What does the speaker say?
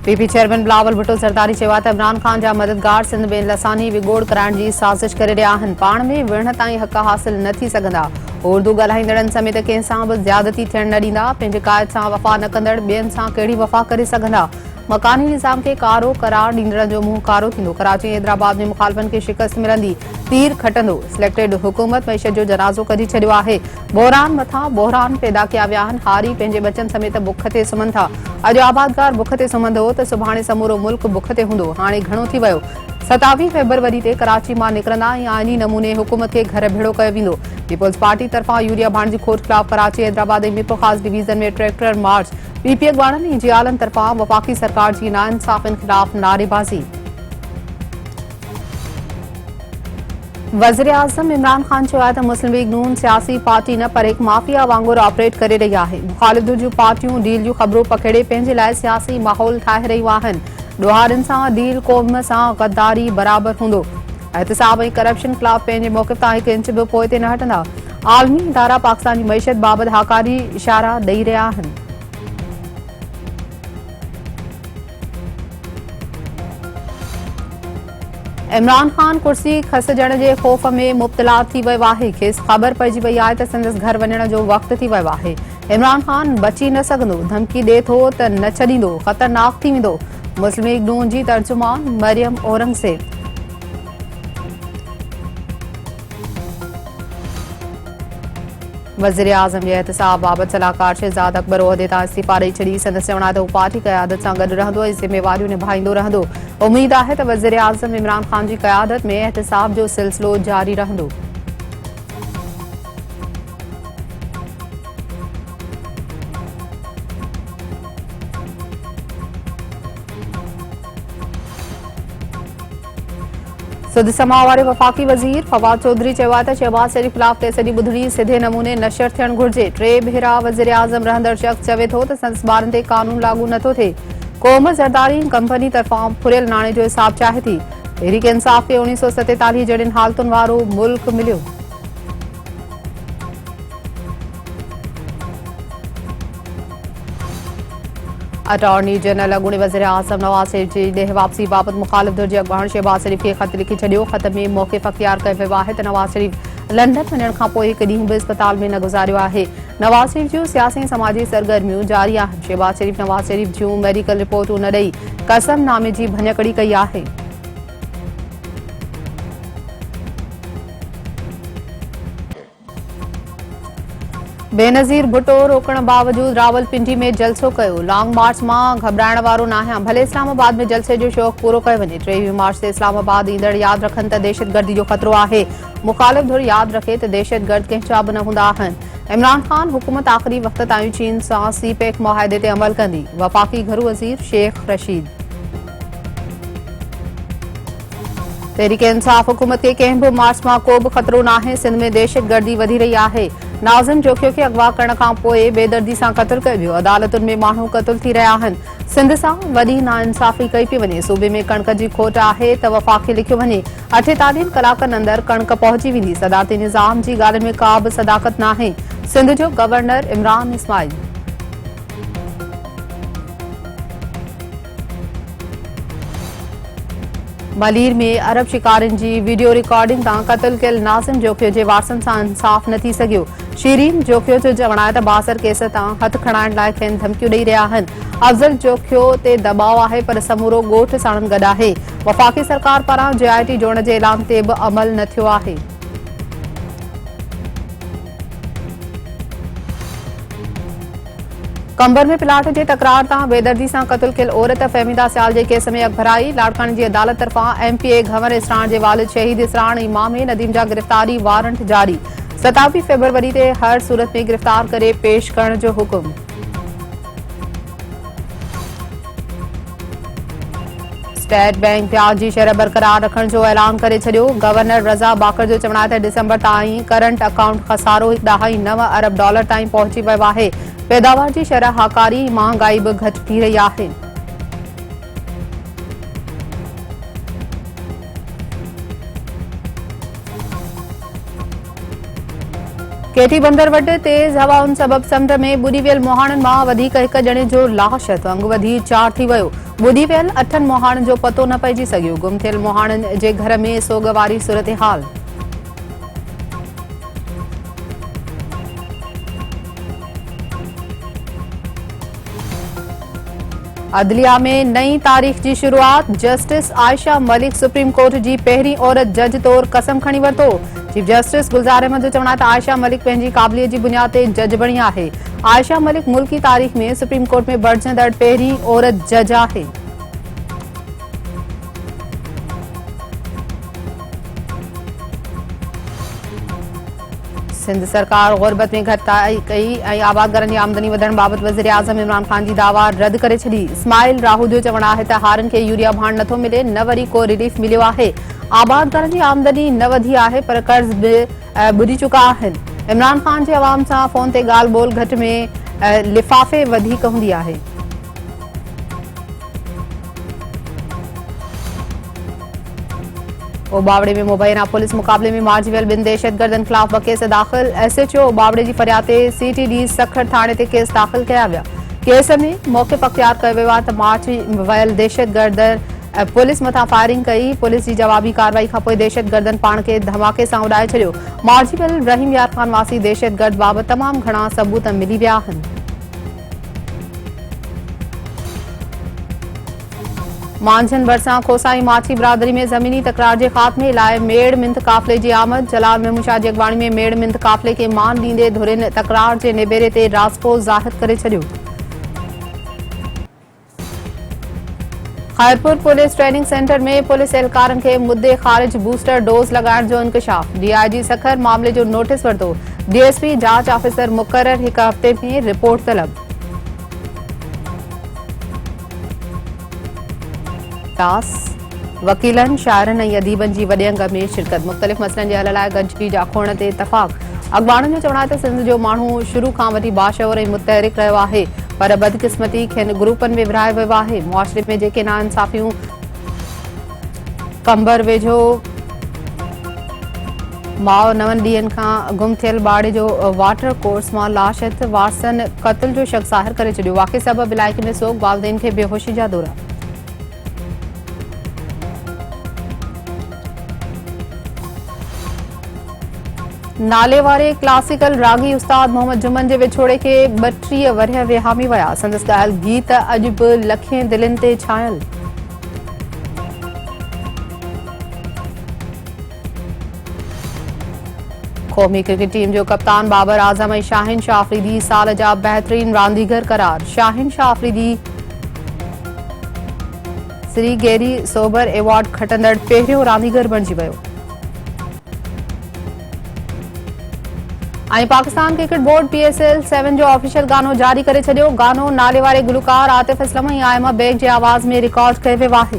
PP chairman Bilawal Bhutto Zardari चयो त इमरान खान जा मददगार सिंध में लसानी विगोड़ कराइण जी साज़िश करे रहिया आहिनि। पाण में विढ़ण ताईं हक़ हासिल न थी सघंदा। उर्दू ॻाल्हाईंदड़नि समेत कंहिं सां बि ज़्यादती थियण न ॾींदा। पंहिंजे क़ाइद सां वफ़ा न कंदड़ ॿियनि सां कहिड़ी वफ़ा करे सघंदा। मकानी निज़ाम के कारो करार ॾींदड़नि जो मुंहुं कारो थींदो। कराची ऐं हैदराबाद में मुखालिफ़नि खे शिकस्त मिलंदी। तीर खटंदो। सिलेक्टेड हुकूमत मईशत जो जनाज़ो कढी छॾियो आहे। बहरान मथां बहरान पैदा कया विया आहिनि। हारी पंहिंजे बचनि समेत बुख ते सुम्हनि था। अॼु आबादगार बुख ते सुम्हंदो त सुभाणे समूरो मुल्क बुख ते हूंदो। हाणे घणो थी वियो। 27 फरवरी ते कराची मां निकिरंदा ऐं आइनी नमूने हुकूमत खे घर भेड़ो कयो वेंदो। पीपल्स पार्टी तरफ़ां यूरिया भाण जी खोट ख़िलाफ़ कराची, हैदराबाद ऐं मीरपुर ख़ास डिवीज़न में ट्रैक्टर मार्च। पीपी अॻवाननि ऐं जियालनि तरफ़ां वफ़ाक़ी सरकार जी नाइंसाफ़ियुनि ख़िलाफ़ नारेबाज़ी। वज़ीर आज़म इमरान खान चयो आहे त मुस्लिम लीग नून सियासी पार्टी न पर हिकु माफ़िया वांगुरु ऑपरेट करे रही आहे। मुख़ालिफ़ जूं पार्टियूं डील जूं ख़बरूं पकिड़े पंहिंजे लाइ सियासी माहौल ठाहे रहियूं आहिनि। ॾोहारियुनि सां डील क़ौम सां गद्दारी बराबरि हूंदो। एहतिसाब ऐं करप्शन ख़िलाफ़ पंहिंजे मौक़िफ़ तां हिकु इंच बि पोइ ते न हटंदा। आलमी इदारा पाकिस्तान जी मईशत बाबति हाकारी इशारा ॾेई रहिया आहिनि। इमरान खान कुर्सी खसजण जे ख़ौफ़ में मुब्तला थी वियो आहे। खेसि ख़बर पइजी वई आहे त संदसि घर वञण जो वक़्तु थी वियो आहे। इमरान खान बची न सघंदो। धमकी ॾिए थो त न छॾींदो, ख़तरनाक थी वेंदो। मुस्लिम लीग नून जी तर्जुमान मरियम औरंगज़ेब। वज़ीर आज़म जे एहतिसाब बाबति सलाहकार शहज़ाद अकबर उहिदे तां इस्तीफ़ा ॾेई छॾी। संदसि चवणु आहे त हू पार्टी क़यादत सां गॾु रहंदो ऐं ज़िम्मेवारियूं निभाईंदो रहंदो। उमीद आहे त वज़ीर आज़म इमरान खान जी क़यादत में एहतिसाब जो सिलसिलो जारी रहंदो। सुध समा वारे वफ़ाक़ी वज़ीर फवाद चौधरी चयो आहे त शहबाज़ शरीफ़ ख़िलाफ़ केसरी ॿुधणी सिधे नमूने नशर थियणु घुरिजे। 3 भेरा वज़ीर आज़म रहंदड़ शख़्स चवे थो त संदसि ॿारनि ते क़ानून लागू नथो थिए। क़ौम ज़रदारी कंपनी तरफ़ां फुरियल नाणे जो हिसाब चाहे थी। तहरीक इंसाफ़ खे 1947 जहिड़ियुनि हालतुनि वारो मुल्क मिलियो। अटॉर्नी जनरल अॻूणे वज़ीर आज़म नवाज़ शरीफ़ जी ॾेह वापसी बाबति मुख़ालिफ़ धुर जे अॻवान शहबाज़ शरीफ़ खे ख़त लिखी छॾियो। ख़त में मौक़िफ़ अख़्तियार कयो वियो आहे त नवाज़ शरीफ़ लंडन वञण खां पोइ हिकु ॾींहुं बि इस्पताल में न गुज़ारियो आहे। नवाज़ शरीफ़ जूं सियासी ऐं समाजी सरगर्मियूं जारी आहिनि। शहबाज़ शरीफ़ नवाज़ शरीफ़ जूं मेडिकल रिपोर्टूं न ॾेई कसम नामे जी भञकड़ी कई आहे। बेनज़ीर भुट्टो रोकण बावजूद रावलपिंडी में जलसो कयो। लॉन्ग मार्च मां घबराइण वारो नाहे। भले इस्लामाबाद में जलसे जो शौक़ पूरो कयो वञे। 23 मार्च ते इस्लामाबाद ईंदड़ यादि रखनि त दहशतगर्दी जो ख़तरो आहे। मुख़ालिफ़ धुर यादि रखे त दहशतगर्द कंहिंजा बि न हूंदा आहिनि। इमरान खान हुकूमत आख़िरी वक़्त ताईं चीन सां सीपेक मुआहिदे ते अमल कंदी। वफ़ाक़ी घरू वज़ीर शेख रशीद। तहरीक इंसाफ़ हुकूमत खे कंहिं बि मार्च मां को बि ख़तरो नाहे। सिंध में दहशतगर्दी वधी रही आहे। नाज़िम जोखियो खे अगवा करण खां पोइ बेदर्दी सां क़त्ल कयो वियो। अदालतुनि में माण्हू क़त्ल थी रहिया आहिनि। सिंध सां वॾी नाइंसाफ़ी कई पई वञे। सूबे में कणिक जी खोट आहे त वफ़ाक़ खे लिखियो वञे 48 कलाकनि अंदरि कणिक पहुची वेंदी। सदाती निज़ाम जी ॻाल्हि में का बि सदाकत नाहे। सिंध जो गवर्नर इमरान इस्माइल। मलीर में अरब शिकारियुनि जी वीडियो रिकॉर्डिंग तां क़त्ल कयल नाज़िम जोखियो जे वारसनि सां इंसाफ़ न थी सघियो। शीरीन जोखियो जो चवणु आहे त बासर केस तां हथ खणाइण लाइ खेनि धमकियूं ॾेई रहिया आहिनि। अफ़ज़ल जोखियो ते दबाउ आहे पर समूरो ॻोठ साणनि गॾु आहे। वफ़ाक़ी सरकार पारां JIT जोड़ण जे ऐलान ते बि अमल न थियो आहे। कंबर में प्लाट जे तकरार तां बेदर्दी सां क़त्ल कयल औरत फ़हमीदा सियाल जे केस में अॻभराई। लाड़काने जी अदालत तरफ़ां MPA घंवर इसराण जे वालिद शहीद इसराण इमाम नदीम जा गिरफ़्तारी वारंट जारी। 27 फरवरी ते हर सूरत में गिरफ़्तार करे पेश करण जो हुकुम। स्टेट बैंक ब्याज जी शरह बरक़रार रखण जो ऐलान करे छॾियो। गवर्नर रज़ा बाकर जो चवणु आहे त डिसंबर ताईं करंट अकाउंट खसारो 1.9 अरब डॉलर ताईं पहुची वियो आहे। पैदावार जी शरह हाकारी, महांगाई बि घटि थी रही आहे। केटी बंदर वटि तेज़ हवाउनि सबबि समुंड में बुॾी वियल मुहाणनि मां वधीक हिक ॼणे जो लाश अंग वधी 4 थी वियो। ॿुधी वियल 8 मोहाणनि जो पतो न पइजी सघियो। गुम थियल मोहाणनि जे घर में सोग वारी सूरत-हाल। अदलिया में नई तारीख़ की शुरुआत। Justice Ayesha Malik supreme court की पहिरीं औरत जज तौर कसम खणी वरितो। चीफ जस्टिस गुलजार अहमद जो चवणु आहे त आयशा मलिक पंहिंजी क़ाबिलियत जी बुनियाद ते जज बणी आहे। आयशा मलिक मुल्की तारीख़ में सुप्रीम कोर्ट में बढजंदड़ पहिरीं औरत जज आहे। सिंध सरकार गुरबत में घटाई कई ऐं आबादगारनि जी आमदनी वधण बाबत वज़ीर आज़म इमरान खान जी दावा रद्द करे छॾी। इस्माइल राहू जो चवणु आहे त हारनि खे यूरिया भाण नथो मिले, न वरी को रिलीफ मिलियो आहे। आबादगारनि जी आमदनी न वधी आहे पर कर्ज़ बि ॿुॾी चुका आहिनि। इमरान खान जे अवाम सां फ़ोन ते ॻाल्हि ॿोल घटि में लिफ़ाफ़े वधीक हूंदी आहे। बावड़े में मुबैना पुलिस मुक़ाबले में मारिजी वियल 2 दहशतगर्दनि ख़िलाफ़ 2 केस दाख़िल। एसएचओ बावड़े जी फरियाद ते सीटीडी सखर थाणे ते केस दाख़िल कया विया। केस में मौक़िफ़ अख़्तियार कयो वियो आहे त मारिजी वियल दहशतगर्द पुलिस मथां फायरिंग कई। पुलिस जी जवाबी कार्रवाई खां पोइ दहशतगर्दनि पाण खे धमाके सां उॾाए छॾियो। मारिजी वियल रहीम यार ख़ान वासी दहशतगर्द बाबति तमामु घणा सबूत मिली विया आहिनि। मांझनि भरिसां खोसाई माछी बिरादरी में ज़मीनी तकरार जे ख़ात्मे लाइ मेड़ मिंथ काफ़िले जी आमद। जलाल महमूद शाह जी अॻवानी में मेड़ मिंथ काफ़िले खे मान ॾींदे धुरिन तकरार जे निबेरे ते राज़पोस ज़ाहिर करे छॾियो। खैरपुर पुलिस ट्रेनिंग सेंटर में पुलिस एहलकारनि खे मुद्दे ख़ारिज बूस्टर डोज़ लॻाइण जो इंकशाफ। डीआईजी सखर मामले जो नोटिस वरितो। डीएसपी जांच ऑफिसर मुक़रर 1 हफ़्ते में रिपोर्ट तलब। वकीलनि, शाइरनि ऐं अदीबनि जी वॾे अंग में शिरकत। मुख़्तलिफ़ मसइलनि जे हल लाइ गॾिजी जा खोण ते इतफ़ाक़। अॻवाणनि जो चवणु आहे त सिंध जो माण्हू शुरू खां वठी बाशऊर ऐं मुतहरिक रहियो आहे पर बदकिस्मती खेनि ग्रुपनि में विरहायो वियो आहे। मुआशरे में जेके नाइंसाफ़ियूं कंबर वेझो माउ 9 ॾींहनि खां गुम थियल ॿाड़े जो वाटर कोर्स मां लाश वारसनि क़त्ल जो शक ज़ाहिर करे छॾियो। वाक़े सबबि इलाइक़े में सोग, वालिदैन खे बेहोशी जा दौरा। नाले वारे क्लासिकल रागी उस्ताद मोहम्मद जुमन जे विछोड़े खे 32 वरिया विहामी विया। संदसि ॻाल्हि गीत अॼु बि लखें दिलनि ते छायल। क़ौमी क्रिकेट टीम जो कप्तान बाबर आज़म ऐं शाहिन शाह आफ़रीदी साल जा बहितरीन रांदीगर करार। शाहिन शाह आफ़रीदी श्री गैरी सोबर अवार्ड खटंदड़ पहिरियों रांदीगर बणिजी वियो। ऐं पाकिस्तान क्रिकेट बोर्ड PSL 7 जो ऑफिशियल गानो जारी करे छॾियो। गानो नाले वारे गुलकार आतिफ असलम ऐं आयमा बेग जे आवाज़ में रिकॉर्ड कयो वियो आहे।